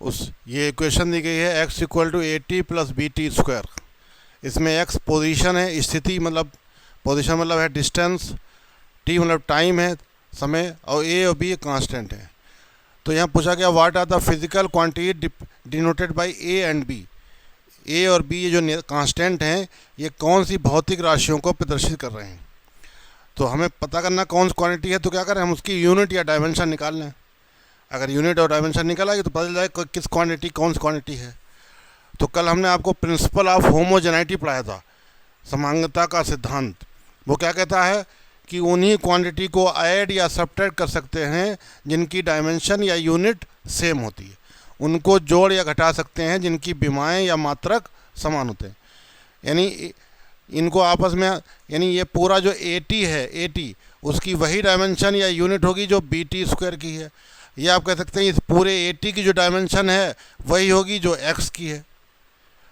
उस ये इक्वेशन दी गई है x equal to a t plus b t square. इसमें x पोजीशन है, स्थिति मतलब पोजीशन मतलब है डिस्टेंस, t मतलब टाइम है समय, और a और b कांस्टेंट है। तो यहाँ पूछा गया what are the physical quantity denoted by a and b। a और b ये जो कांस्टेंट हैं ये कौन सी भौतिक राशियों को प्रदर्शित कर रहे हैं। तो हमें पता करना कौन सी क्वांटिटी है, तो क्या करें हम उसकी यूनिट या डायमेंशन निकाल लें। अगर यूनिट और डायमेंशन निकल आएगी तो पता चल जाएगा किस क्वांटिटी कौन सी क्वांटिटी है। तो कल हमने आपको प्रिंसिपल ऑफ होमोजेनिटी पढ़ाया था, समांगता का सिद्धांत। वो क्या कहता है कि उन्हीं क्वांटिटी को ऐड या सब्ट्रैक्ट कर सकते हैं जिनकी डायमेंशन या यूनिट सेम होती है, उनको जोड़ या घटा सकते हैं जिनकी विमाएँ या मात्रक समान होते हैं। यानी इनको आपस में, यानी ये पूरा जो ए टी है, ए टी उसकी वही डायमेंशन या यूनिट होगी जो बी टी स्क्वायर की है। ये आप कह सकते हैं इस पूरे ए टी की जो डायमेंशन है वही होगी जो एक्स की है।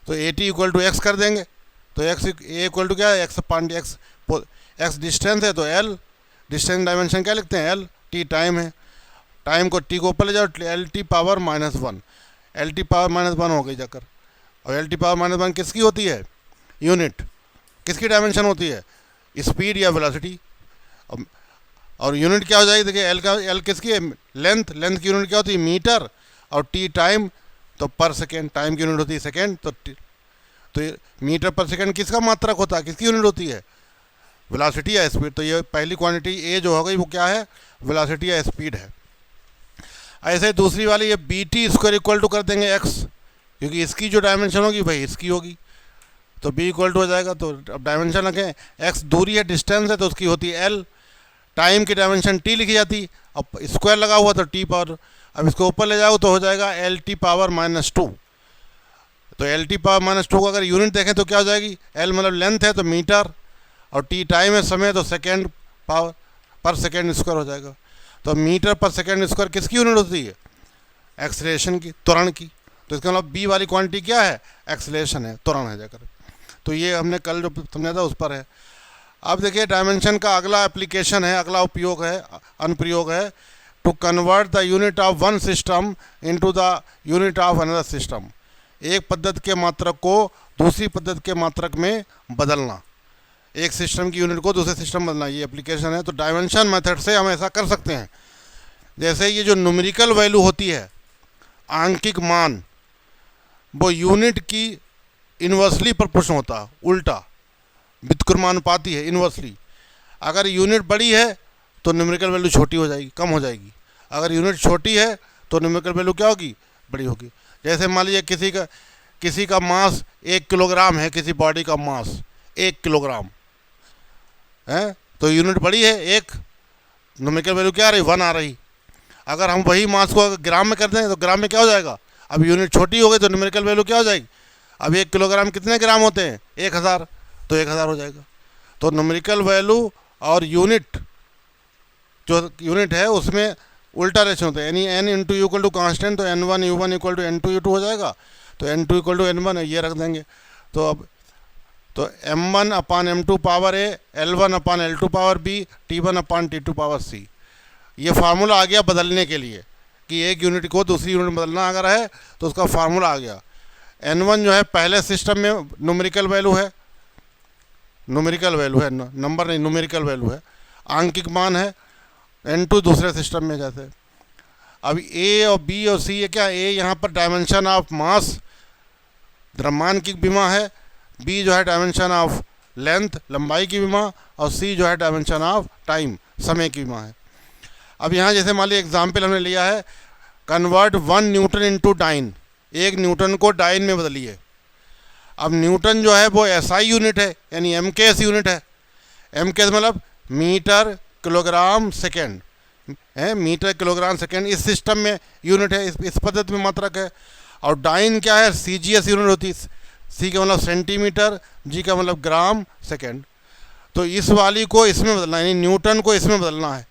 तो a t equal to x कर देंगे, तो एक्स ए इक्वल टू क्या है, x upon x. X distance है तो एल, डिस्टेंस डायमेंशन क्या लिखते हैं एल, टी टाइम है, टाइम को टी को ऊपर ले जाओ, L T power minus one, L T power minus one हो गई जाकर। और L T power minus one किसकी होती है, यूनिट, किसकी डायमेंशन होती है, स्पीड या वेलोसिटी। और यूनिट क्या हो जाएगी, देखिए एल का, एल किसकी है, लेंथ, लेंथ की यूनिट क्या होती है मीटर, और टी टाइम तो पर सेकेंड, टाइम की यूनिट होती है सेकेंड, तो मीटर पर सेकेंड किसका मात्रक होता है, किसकी यूनिट होती है, वेलोसिटी या स्पीड। तो ये पहली क्वांटिटी ए जो हो गई वो क्या है, वेलोसिटी या स्पीड है। ऐसे दूसरी वाली ये b t square equal to कर देंगे एक्स, क्योंकि इसकी जो डायमेंशन होगी वही इसकी होगी, तो b इक्वल टू हो जाएगा। तो अब डायमेंशन रखें, x दूरी है, डिस्टेंस है, तो उसकी होती है l, टाइम की डायमेंशन t लिखी जाती, अब स्क्वायर लगा हुआ तो t पावर, अब इसको ऊपर ले जाओ तो हो जाएगा L T power minus two. तो L T power minus two को अगर यूनिट देखें तो क्या हो जाएगी, l मतलब लेंथ है तो मीटर, और t टाइम है समय, तो सेकेंड पावर पर सेकेंड स्क्वायर हो जाएगा। तो मीटर पर सेकेंड स्क्वायर किसकी यूनिट होती है, एक्सलेशन की, त्वरण की। तो इसका मतलब बी वाली क्वांटिटी क्या है, एक्सलेशन है, त्वरण है जाकर। तो ये हमने कल जो समझा था उस पर है। अब देखिए डायमेंशन का अगला एप्लीकेशन है, अगला उपयोग है, अनुप्रयोग है, to convert the unit of one system into the unit of another system. एक पद्धति के मात्रक को दूसरी पद्धति के मात्रक में बदलना, एक सिस्टम की यूनिट को दूसरे सिस्टम में बदलना, ये एप्लीकेशन है। तो डायमेंशन मेथड से हम ऐसा कर सकते हैं, जैसे ये जो न्यूमेरिकल वैल्यू होती है, आंकिक मान, वो यूनिट की इन्वर्सली प्रोपोर्शन होता है, उल्टा व्युत्क्रमानुपाती है, इन्वर्सली। अगर यूनिट बड़ी है तो न्यूमेरिकल वैल्यू छोटी हो जाएगी, कम हो जाएगी। अगर यूनिट छोटी है तो न्यूमेरिकल वैल्यू क्या होगी, बड़ी होगी। जैसे मान लीजिए किसी का मास 1 किलोग्राम है, किसी बॉडी का मास 1 किलोग्राम है, तो यूनिट बड़ी है 1, न्यूमेरिकल वैल्यू क्या आ रही, 1 आ रही। अगर हम वही मास को अगर ग्राम में कर दें तो ग्राम में क्या हो जाएगा, अब यूनिट छोटी हो गई तो न्यूमेरिकल वैल्यू क्या हो जाएगी, अब 1 किलोग्राम कितने ग्राम होते हैं, 1000, तो 1000 हो जाएगा। तो न्यूमेरिकल वैल्यू और यूनिट, जो यूनिट है उसमें उल्टा रेशो होता है, यानी n into you equal to constant, तो n1 u1 equal to n2 u2 हो जाएगा, तो n2 इक्वल टू n1 ये रख देंगे। तो अब तो m1 upon m2 power a, l1 upon l2 power b, t1 upon t2 power c। ये फार्मूला आ गया बदलने के लिए, कि एक यूनिट को दूसरी यूनिट में बदलना अगर है तो उसका फार्मूला आ गया। n1 जो है पहले सिस्टम में न्यूमेरिकल वैल्यू है, न्यूमेरिकल वैल्यू है, नंबर नहीं, न्यूमेरिकल वैल्यू है, आंकिक मान है। n2 दूसरे सिस्टम में जैसे। अब a और b और c ये क्या, a यहाँ पर डायमेंशन ऑफ मास, द्रव्यमान की विमा है, b जो है डायमेंशन ऑफ लेंथ, लंबाई की विमा, और c जो है डायमेंशन ऑफ टाइम, समय की विमा है। अब यहाँ जैसे मान लीजिए एग्जाम्पल हमने लिया है, convert 1 newton into dyne, 1 newton को डाइन में बदलिए। अब न्यूटन जो है वो एसआई यूनिट है, यानी एमकेएस यूनिट है। एमकेएस मतलब मीटर किलोग्राम सेकेंड है, मीटर किलोग्राम सेकेंड इस सिस्टम में यूनिट है, इस पद्धति में मात्रक है। और डाइन क्या है, सीजीएस यूनिट होती है, सी का मतलब सेंटीमीटर, जी का मतलब ग्राम सेकेंड। तो इस वाली को इसमें बदलना है, यानी न्यूटन को इसमें बदलना है,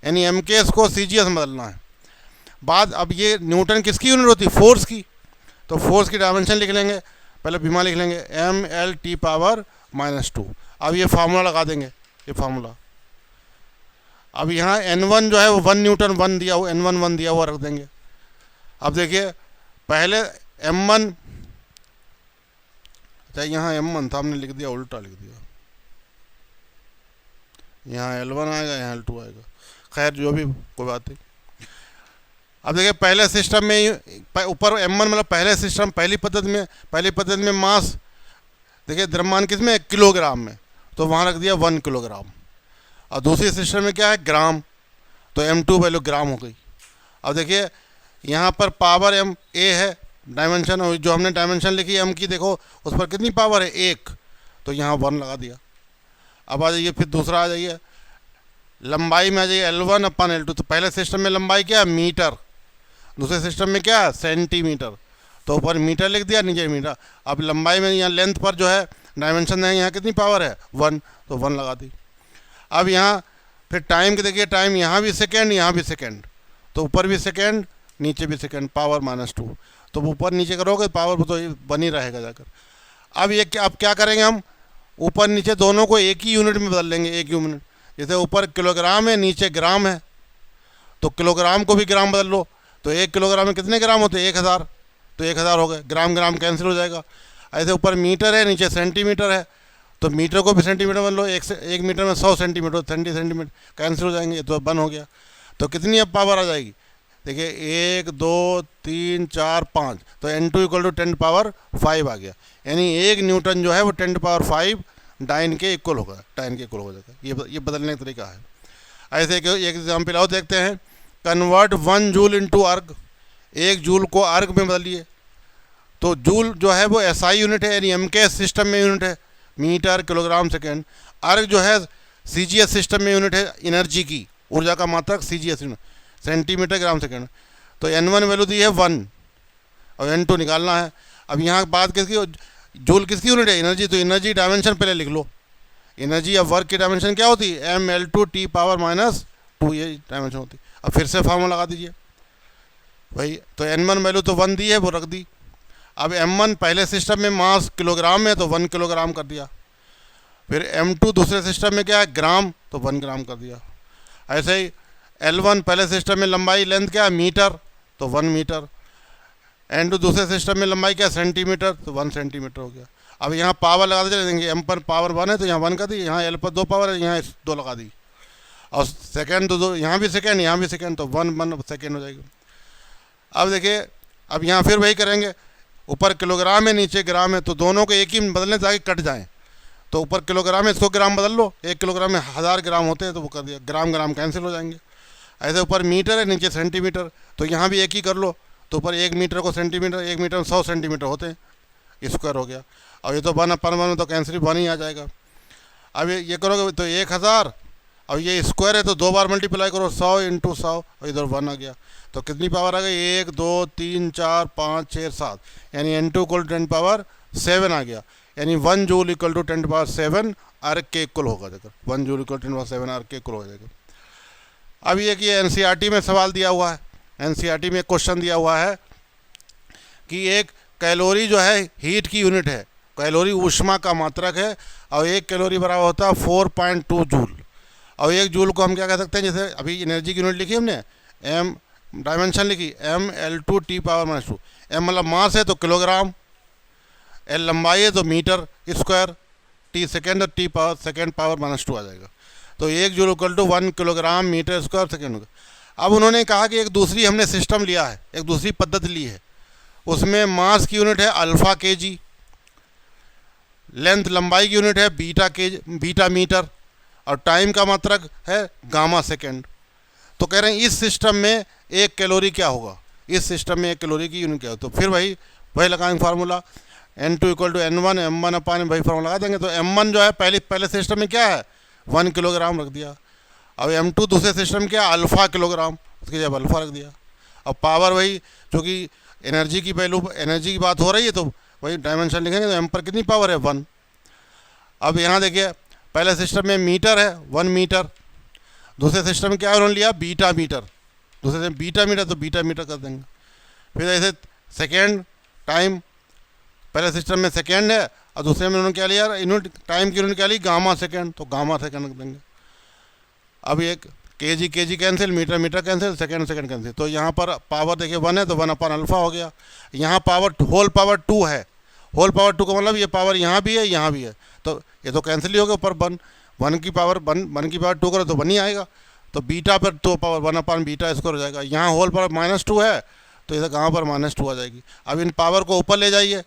यानी एमकेएस को सीजीएस में बदलना है। बाद अब ये न्यूटन किसकी यूनिट होती है, फोर्स की। तो फोर्स की डायमेंशन लिख लेंगे, पहले बीमा लिख लेंगे ml पावर -2। अब ये फार्मूला लगा देंगे, ये फार्मूला। अब यहाँ n1 जो है वो 1 न्यूटन 1 दिया हुआ, n1 1 दिया हुआ रख देंगे। अब देखिए पहले M1, अच्छा यहाँ M1 था, हमने लिख दिया, उल्टा लिख दिया, यहाँ L1 आएगा, यहाँ L2 आएगा, खैर जो भी, कोई बात नहीं। अब देखिए पहले सिस्टम में ऊपर M1 मतलब पहले सिस्टम, पहली पद्धति में मास, देखिए द्रव्यमान किस में, किलोग्राम में, तो वहाँ रख दिया 1 किलोग्राम। और दूसरी सिस्टम में क्या है, ग्राम, तो M2 वैल्यू ग्राम हो गई। अब देखिए यहाँ पर पावर A है डायमेंशन, और जो हमने डायमेंशन लिखी M की, देखो उस पर कितनी पावर है, 1, तो यहाँ 1 लगा दिया। अब आ जाइए फिर दूसरा आ जाइए, लंबाई में आ जाइए L1/L2, तो पहले सिस्टम में लंबाई क्या है, मीटर, दूसरे सिस्टम में क्या है, सेंटीमीटर, तो ऊपर मीटर लिख दिया, नीचे मीटर। अब लंबाई में यहाँ लेंथ पर जो है डायमेंशन है, यहाँ कितनी पावर है, 1, तो 1 लगा दी। अब यहाँ फिर टाइम के देखिए, टाइम यहाँ भी सेकेंड, यहाँ भी सेकेंड, तो ऊपर भी सेकेंड, नीचे भी सेकेंड, पावर -2, तो ऊपर नीचे करोगे पावर तो बनी रहेगा जाकर। अब क्या करेंगे, हम ऊपर नीचे दोनों को एक ही यूनिट में बदल लेंगे, एक यूनिट, जैसे ऊपर किलोग्राम है, नीचे ग्राम है, तो किलोग्राम को भी ग्राम बदल लो, तो 1 किलोग्राम में कितने ग्राम होते हैं, 1000, तो 1000 हो गए, ग्राम ग्राम कैंसिल हो जाएगा। ऐसे ऊपर मीटर है, नीचे सेंटीमीटर है, तो मीटर को भी सेंटीमीटर बदल लो, 1 मीटर में 100 सेंटीमीटर, सेंटीमीटर कैंसिल हो जाएंगे, तो बंद हो गया। तो कितनी अब पावर आ जाएगी, देखिए 1 2 3 4 5, तो N2 = 10⁵ आ गया, यानी 1 न्यूटन जो है वो 10⁵ डाइन के इक्वल होगा, डाइन के इक्वल हो जाएगा। ये बदलने का तरीका है। ऐसे एक एग्जाम्पल और देखते हैं, कन्वर्ट 1 जूल इंटू अर्ग, 1 जूल को अर्ग में बदलिए, तो जूल जो है वो SI यूनिट है, यानी M के सिस्टम में यूनिट है, मीटर, किलोग्राम, सेकेंड। अर्ग जो है CGS सिस्टम में यूनिट है, एनर्जी की, ऊर्जा का मात्रक, CGS यूनिट, सेंटीमीटर, ग्राम, सेकेंड। तो N1 वैल्यू दी है 1 और N2 निकालना है। अब यहाँ बात किसकी, जूल किसकी यूनिट है, एनर्जी, तो एनर्जी डायमेंशन पहले लिख लो, एनर्जी या वर्क की डायमेंशन क्या होती है, mL2T⁻², ये डायमेंशन होती है। अब फिर से फार्मूला लगा दीजिए भाई, तो N1 वैल्यू तो 1 दी है, वो रख दी। अब M1 पहले सिस्टम में मास किलोग्राम में, तो 1 किलोग्राम कर दिया। फिर M2 दूसरे सिस्टम में क्या है, ग्राम, तो 1 ग्राम कर दिया। ऐसे ही L1 पहले सिस्टम में लंबाई, लेंथ क्या है, मीटर, तो 1 मीटर। N2 दूसरे सिस्टम में लंबाई क्या, सेंटीमीटर, तो 1 सेंटीमीटर हो गया। अब यहाँ पावर लगा देंगे, M पर पावर 1 है तो यहाँ 1 कर दी, यहाँ L पर 2 पावर है, यहाँ 2 लगा दी, और सेकेंड तो 2, यहाँ भी सेकेंड, यहाँ भी सेकेंड, तो 1 सेकेंड हो जाएगी। अब देखिए, अब यहाँ फिर वही करेंगे, ऊपर किलोग्राम है, नीचे ग्राम है, तो दोनों को एक ही बदलने ताकि कट जाएँ, तो ऊपर किलोग्राम है 100 ग्राम बदल लो, 1 किलोग्राम में 1000 ग्राम होते हैं, तो वो कर दिया, ग्राम ग्राम कैंसिल हो जाएंगे। ऐसे ऊपर मीटर है, नीचे सेंटीमीटर, तो यहाँ भी एक ही कर लो, तो ऊपर 1 मीटर को सेंटीमीटर, 1 मीटर में 100 सेंटीमीटर होते हैं, स्क्वायर हो गया। और ये तो 1/1 तो कैंसिल 1 ही आ जाएगा। अब ये करोगे तो 1000, अब ये स्क्वायर है तो 2 बार मल्टीप्लाई करो, 100 × 100, और इधर 1 आ गया, तो कितनी पावर आ गई, 1 2 3 4 5 6 7, यानी N2 = 10⁻7 आ गया, यानी 1 जूल = 10⁻7 अर्ग के इक्वल होगा, देखो 1 जूल = 10⁻7 अर्ग के इक्वल हो जाएगा। अब ये कि NCERT में सवाल दिया हुआ है, NCERT में एक क्वेश्चन दिया हुआ है कि एक कैलोरी जो है हीट की यूनिट है, कैलोरी ऊष्मा का मात्रक है, और 1 कैलोरी बराबर होता है 4.2 जूल, और 1 जूल को हम क्या कह सकते हैं, जैसे अभी एनर्जी की यूनिट लिखी हमने, M डायमेंशन लिखी, mL2T⁻², M मतलब मास है तो किलोग्राम, L लंबाई है तो मीटर स्क्वायर, T सेकेंड और T सेकेंड पावर -2 आ जाएगा, तो 1 joule = 1 kilogram metre square second होगा। अब उन्होंने कहा कि एक दूसरी हमने सिस्टम लिया है, एक दूसरी पद्धति ली है, उसमें मास की यूनिट है अल्फा kg, लेंथ लंबाई की यूनिट है बीटा मीटर, और टाइम का मात्रक है गामा सेकेंड। तो कह रहे हैं इस सिस्टम में 1 कैलोरी क्या होगा, इस सिस्टम में 1 कैलोरी की यूनिट क्या हो, तो फिर वही लगाएंगे फार्मूला, N2 = N1 M1/, वही फार्मूला लगा देंगे। तो M1 जो है पहले सिस्टम में क्या है, 1 किलोग्राम रख दिया। अब M2 दूसरे सिस्टम क्या, अल्फा किलोग्राम, उसकी जब अल्फा रख दिया। अब पावर वही, क्योंकि एनर्जी की वैल्यू, एनर्जी की बात हो रही है, तो वही डायमेंशन लिखेंगे, तो M पर कितनी पावर है, 1। अब यहाँ देखिए, पहले सिस्टम में मीटर है, 1 मीटर, दूसरे सिस्टम में क्या उन्होंने लिया, बीटा मीटर, दूसरे से बीटा मीटर, तो बीटा मीटर कर देंगे। फिर ऐसे सेकेंड, टाइम, पहले सिस्टम में सेकेंड है, और दूसरे में उन्होंने क्या लिया, यूनिट टाइम की यूनिट क्या ली, गामा सेकेंड, तो गामा सेकेंड रख देंगे। अब एक KG cancel, metre metre cancel, second second cancel. तो यहाँ पर पावर देखिए 1 है तो 1/अल्फा हो गया। यहाँ पावर होल पावर 2 है, होल पावर 2 का मतलब ये पावर यहाँ भी है यहाँ भी है, तो ये तो कैंसिल ही हो गया। ऊपर 1 की पावर 2 करो तो 1 ही आएगा। तो बीटा पर तो पावर 1/बीटा स्क्वायर हो जाएगा। यहाँ होल पावर -2 है तो इधर कहाँ पर -2 आ जाएगी। अब इन पावर को ऊपर ले जाइए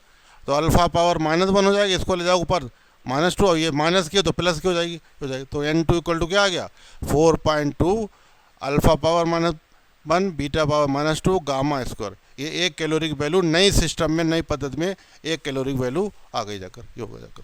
तो अल्फा पावर -1 हो जाएगी, इसको ले जाओ ऊपर -2, और ये माइनस की तो प्लस की हो जाएगी। तो n2 इक्वल टू क्या आ गया 4.2 alpha power -1 beta power -2 gamma square. ये 1 कैलोरी की वैल्यू नई सिस्टम में, नई पद्धति में 1 कैलोरी की वैल्यू आ गई जाकर, ये होगा जाकर।